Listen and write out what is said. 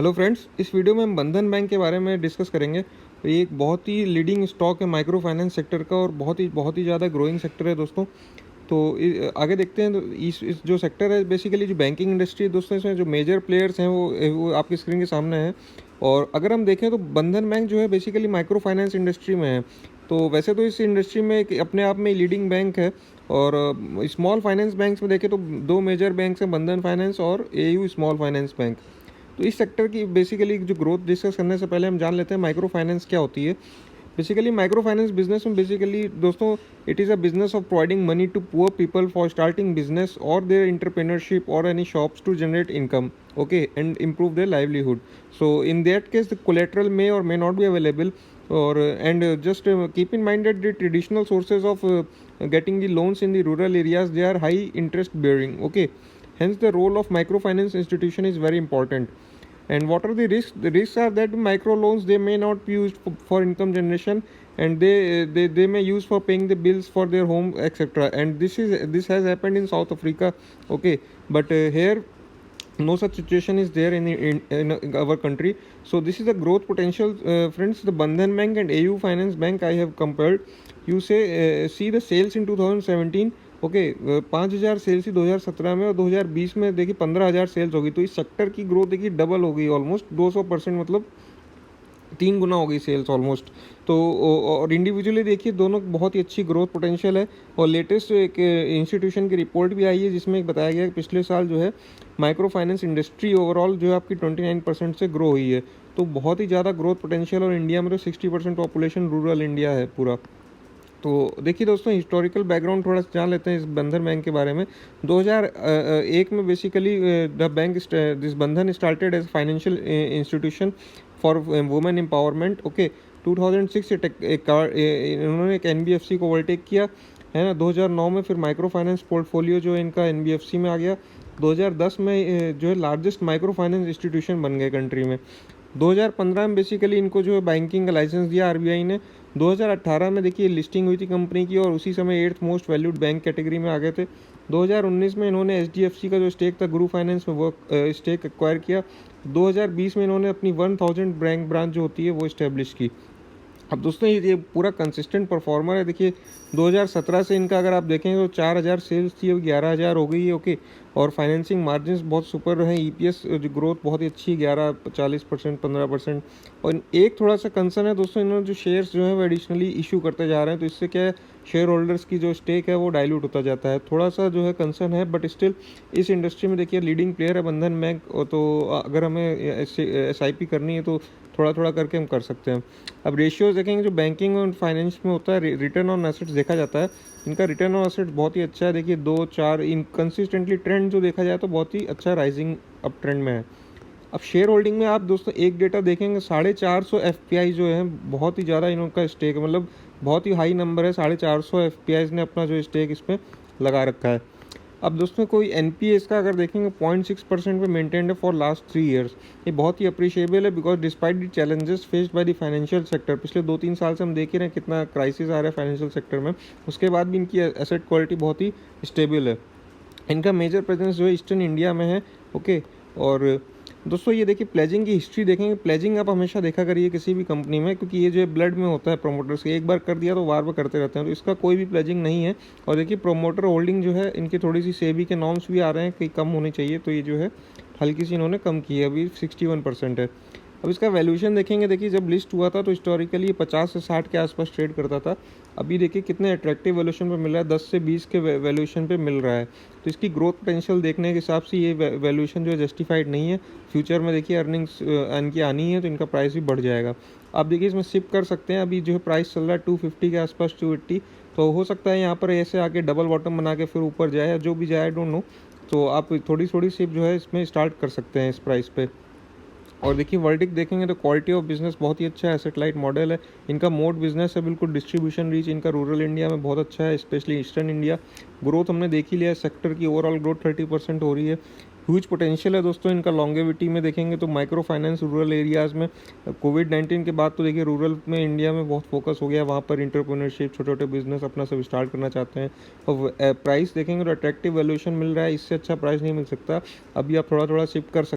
Hello friends, इस video में हम बंधन बैंक के बारे में डिस्कस करेंगे। ये एक बहुत ही लीडिंग स्टॉक है माइक्रो फाइनेंस सेक्टर का और बहुत ही ज़्यादा ग्रोइंग सेक्टर है दोस्तों। तो आगे देखते हैं। तो इस जो सेक्टर है, बेसिकली जो बैंकिंग इंडस्ट्री है दोस्तों, इसमें जो मेजर प्लेयर्स हैं वो आपकी स्क्रीन के सामने हैं। और अगर हम देखें तो बंधन बैंक जो है बेसिकली माइक्रो फाइनेंस इंडस्ट्री में है। तो वैसे तो इस इंडस्ट्री में एक अपने आप में लीडिंग बैंक है। और स्मॉल फाइनेंस बैंक्स में देखें तो दो मेजर बैंक्स हैं, बंधन फाइनेंस और एयू स्मॉल फाइनेंस बैंक। तो इस सेक्टर की बेसिकली जो ग्रोथ डिस्कस करने से पहले हम जान लेते हैं माइक्रो फाइनेंस क्या होती है। बेसिकली माइक्रो फाइनेंस बिजनेस में बेसिकली दोस्तों it is a business of providing money to poor people for starting business और देयर इंटरप्रेन्योरशिप और any shops to generate income, okay, and improve their livelihood. So in that case the collateral may or may not be available, or and just keep in mind that the traditional sources of getting the loans in the rural areas, they are high interest bearing, okay. Hence the role of microfinance institution is very important. And what are the risks? The risks are that micro loans, they may not be used for income generation, and they may use for paying the bills for their home, etc. And this has happened in South Africa, okay. But here no such situation is there in our country. So this is the growth potential, friends. The Bandhan Bank and AU Finance Bank I have compared. You say see the sales in 2017, okay. 5,000 sales थी 2017 में, और 2020 में देखिए 15,000 sales होगी। तो इस sector की growth देखिए डबल हो गई, ऑलमोस्ट 200%, मतलब 3 गुना हो गई सेल्स ऑलमोस्ट। तो और इंडिविजुअली देखिए दोनों बहुत ही अच्छी ग्रोथ पोटेंशियल है। और लेटेस्ट एक इंस्टीट्यूशन की रिपोर्ट भी आई है जिसमें बताया गया कि पिछले साल जो है माइक्रो फाइनेंस इंडस्ट्री ओवरऑल जो है आपकी 29% से ग्रो हुई है। तो बहुत ही ज़्यादा ग्रोथ पोटेंशियल, और इंडिया में तो 60% पॉपुलेशन रूरल इंडिया है पूरा। तो देखिए दोस्तों, हिस्टोरिकल बैकग्राउंड थोड़ा सा जान लेते हैं इस बंधन बैंक के बारे में। 2001 में basically the bank this Bandhan started as financial institution for women empowerment, okay. 2006 इन्होंने एक एनबीएफसी को ओवरटेक किया, है ना। 2009 में फिर माइक्रो फाइनेंस पोर्टफोलियो जो है इनका एनबीएफसी में आ गया। 2010 में जो है लार्जेस्ट माइक्रो फाइनेंस इंस्टीट्यूशन बन गए कंट्री में। 2015 में बेसिकली इनको जो है बैंकिंग का लाइसेंस दिया आरबीआई ने। 2018 में देखिए लिस्टिंग हुई थी कंपनी की, और उसी समय 8th most valued bank category में आ गए थे। 2019 में इन्होंने एचडीएफसी का जो स्टेक था गुरु फाइनेंस में वो स्टेक एक्वायर किया। 2020 में इन्होंने अपनी 1000 बैंक ब्रांच जो होती है वो इस्टेब्लिश की। अब दोस्तों ये पूरा कंसिस्टेंट परफॉर्मर है। देखिए 2017 से इनका अगर आप देखें तो 4,000 सेल्स थी, वो 11,000 हो गई है, ओके। और फाइनेंसिंग मार्जिन बहुत सुपर रहे। ईपीएस जो ग्रोथ बहुत ही अच्छी, 11 40% 15%। और एक थोड़ा सा कंसर्न है दोस्तों, इन्होंने जो शेयर्स जो है वो एडिशनली इशू करते जा रहे हैं। तो इससे क्या है, शेयर होल्डर्स की जो स्टेक है वो डाइल्यूट होता जाता है, थोड़ा सा जो है कंसर्न है। बट स्टिल इस इंडस्ट्री में देखिए लीडिंग प्लेयर है बंधन बैंक। तो अगर हमें एसआईपी करनी है तो थोड़ा थोड़ा करके हम कर सकते हैं। अब रेशियोज देखेंगे, जो बैंकिंग और फाइनेंस में होता है रिटर्न ऑन एसेट्स देखा जाता है। इनका रिटर्न ऑन एसेट्स बहुत ही अच्छा है। देखिए 2-4 इन कंसिस्टेंटली ट्रेंड जो देखा जाए तो बहुत ही अच्छा राइजिंग अप ट्रेंड में है। अब शेयर होल्डिंग में आप दोस्तों एक डेटा देखेंगे, 450 एफपीआई जो है बहुत ही ज़्यादा इनका स्टेक, मतलब बहुत ही हाई नंबर है। 450 एफपीआई ने अपना जो स्टेक इसमें लगा रखा है। अब दोस्तों कोई एनपीएस का अगर देखेंगे 0.6% पे मेंटेन्ड है फॉर लास्ट 3 ईयर्स। ये बहुत ही अप्रिशिएबल है, because despite the challenges faced by the financial sector. पिछले 2-3 साल से हम देख ही रहे हैं कितना क्राइसिस आ रहा है फाइनेंशियल सेक्टर में। उसके बाद भी इनकी एसेट क्वालिटी बहुत ही स्टेबल है। इनका मेजर प्रेजेंस जो है ईस्टर्न इंडिया में है, ओके। और दोस्तों ये देखिए प्लेजिंग की हिस्ट्री देखेंगे। प्लेजिंग आप हमेशा देखा करिए किसी भी कंपनी में, क्योंकि ये जो है ब्लड में होता है प्रमोटर्स के। एक बार कर दिया तो बार बार करते रहते हैं, तो इसका कोई भी प्लेजिंग नहीं है। और देखिए प्रोमोटर होल्डिंग जो है इनकी थोड़ी सी सेबी के नॉर्म्स भी आ रहे हैं कि कम होनी चाहिए, तो ये जो है हल्की सी इन्होंने कम की है, अभी 61% है। अब इसका वैल्यूशन देखेंगे, देखिए जब लिस्ट हुआ था तो हिस्टोरिकली 50 से 60 के आसपास ट्रेड करता था। अभी देखिए कितने अट्रैक्टिव वैल्यूशन पे मिल रहा है, 10 से 20 के वैल्यूशन पे मिल रहा है। तो इसकी ग्रोथ पोटेंशियल देखने के हिसाब से ये वैल्यूशन जो है जस्टिफाइड नहीं है। फ्यूचर में देखिए अर्निंग्स इनकी आनी है तो इनका प्राइस भी बढ़ जाएगा। आप देखिए इसमें शिप कर सकते हैं। अभी जो है प्राइस चल रहा है 250 के आसपास, 280। तो हो सकता है यहाँ पर ऐसे आके डबल बॉटम बना के फिर ऊपर जाए, या जो भी जाए, आई डोंट नो। तो आप थोड़ी थोड़ी शिप जो है इसमें स्टार्ट कर सकते हैं इस प्राइस पे। और देखिए वर्डिक्ट देखेंगे तो क्वालिटी ऑफ बिजनेस बहुत ही अच्छा है, एसेट लाइट मॉडल है। इनका मोड बिजनेस है बिल्कुल। डिस्ट्रीब्यूशन रीच इनका रूरल इंडिया में बहुत अच्छा है, स्पेशली ईस्टर्न इंडिया। ग्रोथ हमने देख ही लिया, सेक्टर की ओवरऑल ग्रोथ 30% हो रही है। ह्यूज पोटेंशियल है दोस्तों इनका। लॉन्गेविटी में देखेंगे तो माइक्रो फाइनेंस रूरल एरियाज़ में कोविड-19 के बाद तो देखिए रूरल में इंडिया में बहुत फोकस हो गया। वहाँ पर इंटरप्रेन्योरशिप, छोटे छोटे बिजनेस अपना सब स्टार्ट करना चाहते हैं। और प्राइस देखेंगे तो अट्रैक्टिव वैल्यूएशन मिल रहा है, इससे अच्छा प्राइस नहीं मिल सकता। अभी आप थोड़ा थोड़ा शिफ्ट कर सकते